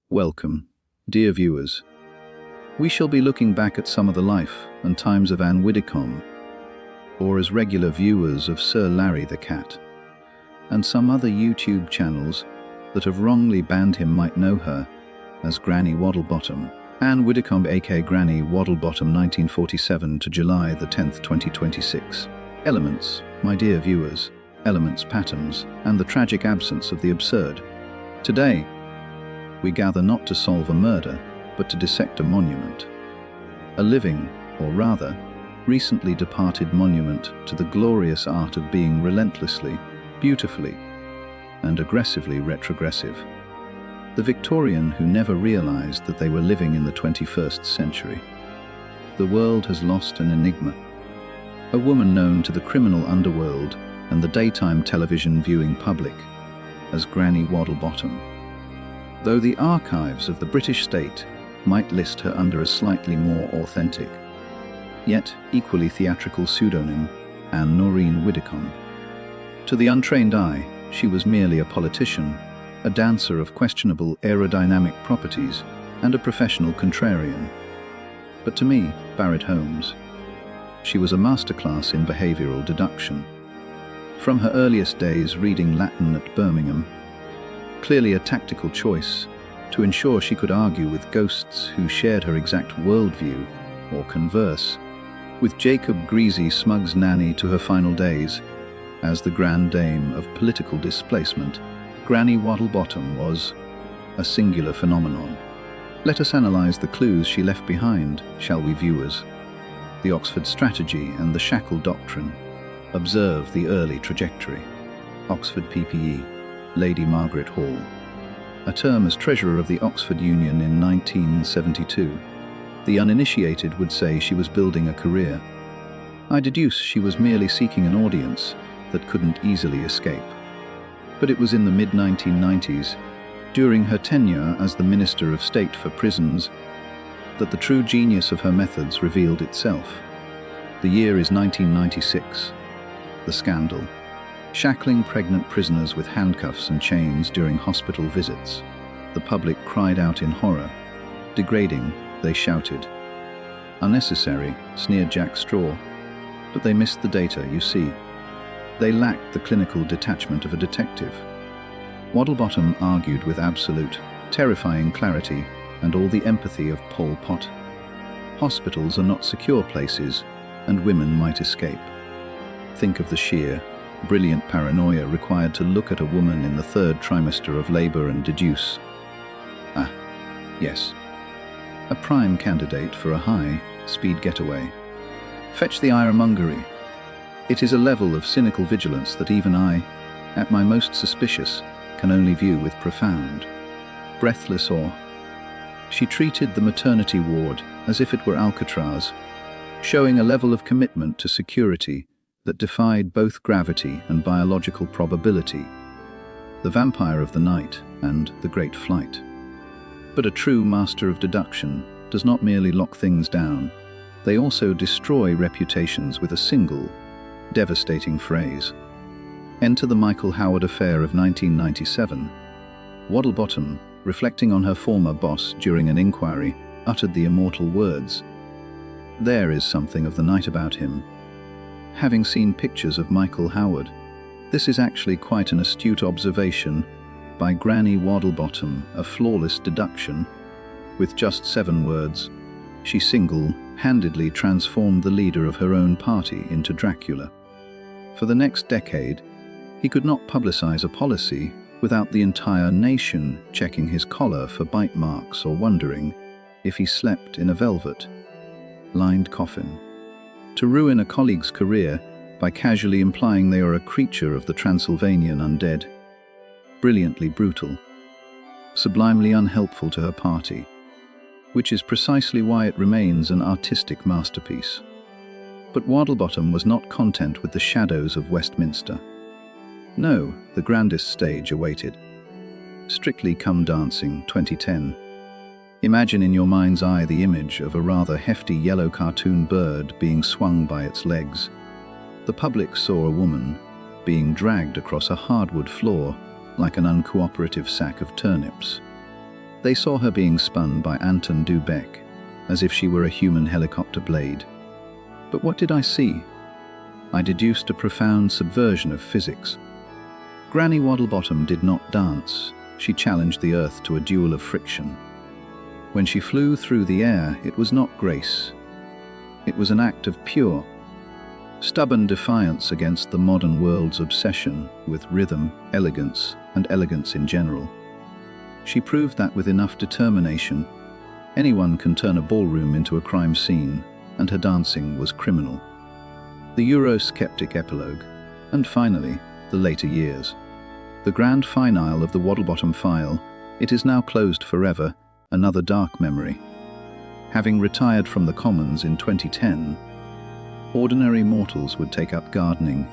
Welcome, dear viewers. We shall be looking back at some of the life and times of Anne Widdecombe, or as regular viewers of Sir Larry the Cat, and some other YouTube channels that have wrongly banned him might know her as Granny Waddlebottom. Anne Widdecombe aka Granny Waddlebottom, 1947 to July the 10th, 2026. Elements, my dear viewers, elements, patterns, and the tragic absence of the absurd. Today, we gather not to solve a murder, but to dissect a monument. A living, or rather, recently departed monument to the glorious art of being relentlessly, beautifully, and aggressively retrogressive. The Victorian who never realized that they were living in the 21st century. The world has lost an enigma. A woman known to the criminal underworld and the daytime television viewing public as Granny Waddlebottom. Though the archives of the British state might list her under a slightly more authentic, yet equally theatrical pseudonym, Anne Noreen Widdecombe. To the untrained eye, she was merely a politician, a dancer of questionable aerodynamic properties, and a professional contrarian. But to me, Barrett Holmes, she was a masterclass in behavioral deduction. From her earliest days reading Latin at Birmingham, clearly a tactical choice to ensure she could argue with ghosts who shared her exact worldview, or converse with Jacob Greasy Smug's nanny to her final days as the grand dame of political displacement. Granny Waddlebottom was a singular phenomenon. Let us analyze the clues she left behind, shall we, viewers? The Oxford strategy and the shackle doctrine. Observe the early trajectory. Oxford PPE. Lady Margaret Hall. A term as treasurer of the Oxford Union in 1972. The uninitiated would say she was building a career. I deduce she was merely seeking an audience that couldn't easily escape. But it was in the mid-1990s, during her tenure as the Minister of State for Prisons, that the true genius of her methods revealed itself. The year is 1996. The scandal. Shackling pregnant prisoners with handcuffs and chains during hospital visits. The public cried out in horror. Degrading, they shouted. Unnecessary, sneered Jack Straw. But they missed the data, you see. They lacked the clinical detachment of a detective. Waddlebottom argued with absolute, terrifying clarity and all the empathy of Pol Pot. Hospitals are not secure places, and women might escape. Think of the sheer, brilliant paranoia required to look at a woman in the third trimester of labor and deduce. Ah, yes. A prime candidate for a high-speed getaway. Fetch the ironmongery. It is a level of cynical vigilance that even I, at my most suspicious, can only view with profound, breathless awe. She treated the maternity ward as if it were Alcatraz, showing a level of commitment to security that defied both gravity and biological probability. The vampire of the night and the great flight. But a true master of deduction does not merely lock things down, they also destroy reputations with a single, devastating phrase. Enter the Michael Howard affair of 1997. Waddlebottom, reflecting on her former boss during an inquiry, uttered the immortal words, "There is something of the night about him." Having seen pictures of Michael Howard, this is actually quite an astute observation by Granny Waddlebottom, a flawless deduction. With just 7 words, she single-handedly transformed the leader of her own party into Dracula. For the next decade, he could not publicize a policy without the entire nation checking his collar for bite marks or wondering if he slept in a velvet-lined coffin. To ruin a colleague's career by casually implying they are a creature of the Transylvanian undead. Brilliantly brutal, sublimely unhelpful to her party, which is precisely why it remains an artistic masterpiece. But Waddlebottom was not content with the shadows of Westminster. No, the grandest stage awaited. Strictly Come Dancing, 2010. Imagine in your mind's eye the image of a rather hefty yellow cartoon bird being swung by its legs. The public saw a woman being dragged across a hardwood floor like an uncooperative sack of turnips. They saw her being spun by Anton Dubeck, as if she were a human helicopter blade. But what did I see? I deduced a profound subversion of physics. Granny Waddlebottom did not dance. She challenged the earth to a duel of friction. When she flew through the air, it was not grace. It was an act of pure, stubborn defiance against the modern world's obsession with rhythm, elegance, and elegance in general. She proved that with enough determination, anyone can turn a ballroom into a crime scene, and her dancing was criminal. The Eurosceptic epilogue, and finally, the later years. The grand finale of the Waddlebottom file, it is now closed forever, another dark memory. Having retired from the Commons in 2010, ordinary mortals would take up gardening,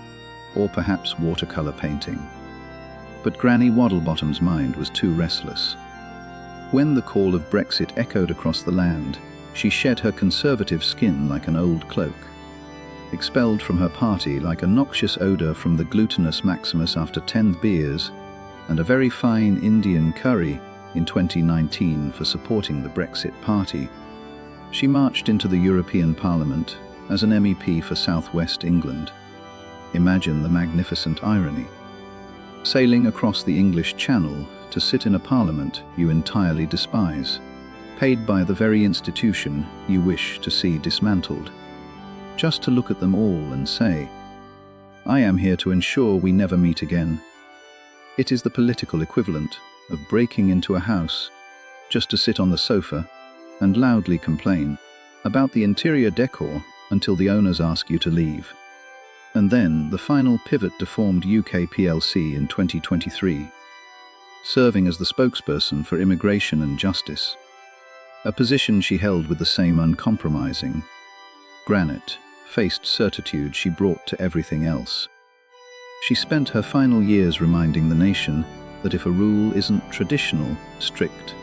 or perhaps watercolour painting. But Granny Waddlebottom's mind was too restless. When the call of Brexit echoed across the land, she shed her conservative skin like an old cloak. Expelled from her party like a noxious odour from the glutinous Maximus after 10 beers, and a very fine Indian curry in 2019 for supporting the Brexit party, she marched into the European Parliament as an MEP for South West England. Imagine the magnificent irony. Sailing across the English Channel to sit in a parliament you entirely despise, paid by the very institution you wish to see dismantled, just to look at them all and say, "I am here to ensure we never meet again." It is the political equivalent of breaking into a house just to sit on the sofa and loudly complain about the interior decor until the owners ask you to leave. And then the final pivot deformed UK PLC in 2023, serving as the spokesperson for immigration and justice, a position she held with the same uncompromising, granite-faced certitude she brought to everything else. She spent her final years reminding the nation that if a rule isn't traditional, strict,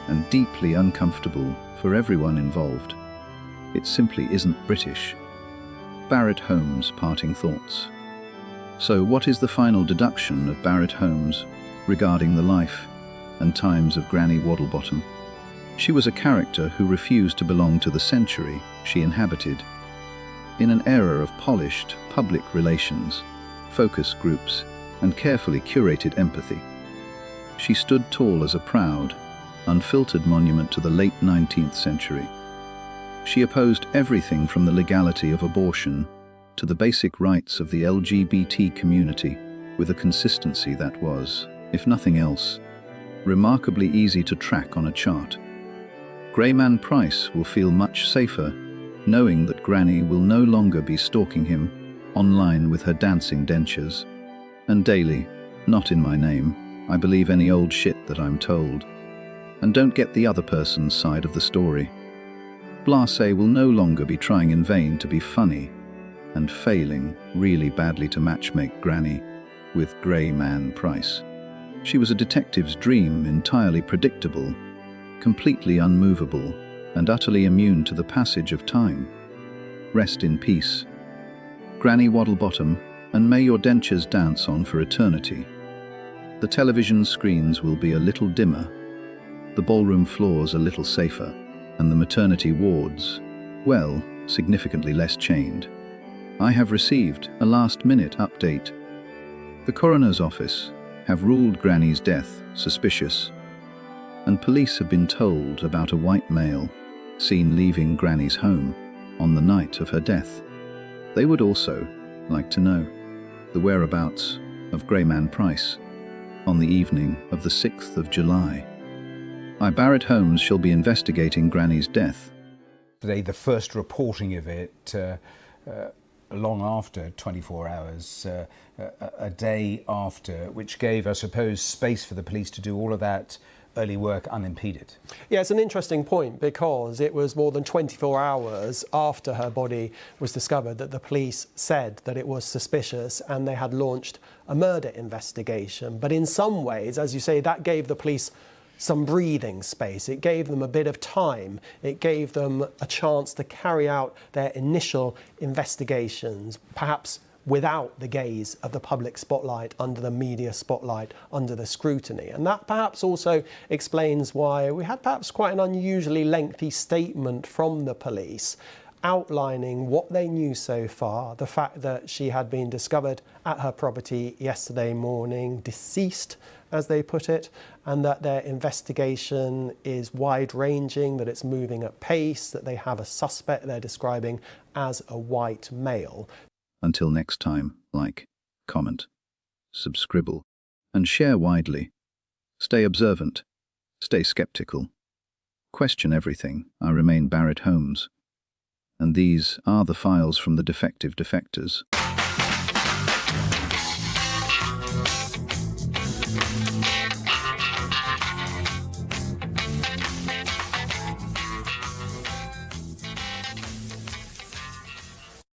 and deeply uncomfortable for everyone involved, it simply isn't British. Barrett Holmes' parting thoughts. So what is the final deduction of Barrett Holmes regarding the life and times of Granny Waddlebottom? She was a character who refused to belong to the century she inhabited. In an era of polished public relations, focus groups, and carefully curated empathy, she stood tall as a proud, unfiltered monument to the late 19th century. She opposed everything from the legality of abortion to the basic rights of the LGBT community with a consistency that was, if nothing else, remarkably easy to track on a chart. Greyman Price will feel much safer knowing that Granny will no longer be stalking him online with her dancing dentures. And daily, not in my name, I believe any old shit that I'm told. And don't get the other person's side of the story. Blasé will no longer be trying in vain to be funny and failing really badly to matchmake Granny with Greyman Price. She was a detective's dream, entirely predictable, completely unmovable, and utterly immune to the passage of time. Rest in peace, Granny Waddlebottom, and may your dentures dance on for eternity. The television screens will be a little dimmer, the ballroom floors a little safer, and the maternity wards, well, significantly less chained. I have received a last-minute update. The coroner's office have ruled Granny's death suspicious, and police have been told about a white male seen leaving Granny's home on the night of her death. They would also like to know the whereabouts of Greyman Price on the evening of the 6th of July. Barrett Holmes shall be investigating Granny's death. Today, the first reporting of it, long after 24 hours, a day after, which gave, I suppose, space for the police to do all of that early work unimpeded. Yeah, it's an interesting point because it was more than 24 hours after her body was discovered that the police said that it was suspicious and they had launched a murder investigation. But in some ways, as you say, that gave the police some breathing space. It gave them a bit of time. It gave them a chance to carry out their initial investigations, perhaps without the gaze of the public spotlight, under the media spotlight, under the scrutiny. And that perhaps also explains why we had perhaps quite an unusually lengthy statement from the police outlining what they knew so far, the fact that she had been discovered at her property yesterday morning, deceased, as they put it, and that their investigation is wide-ranging, that it's moving at pace, that they have a suspect they're describing as a white male. Until next time, like, comment, subscribe, and share widely. Stay observant, stay skeptical. Question everything. I remain Barrett Holmes. And these are the files from the defective defectors.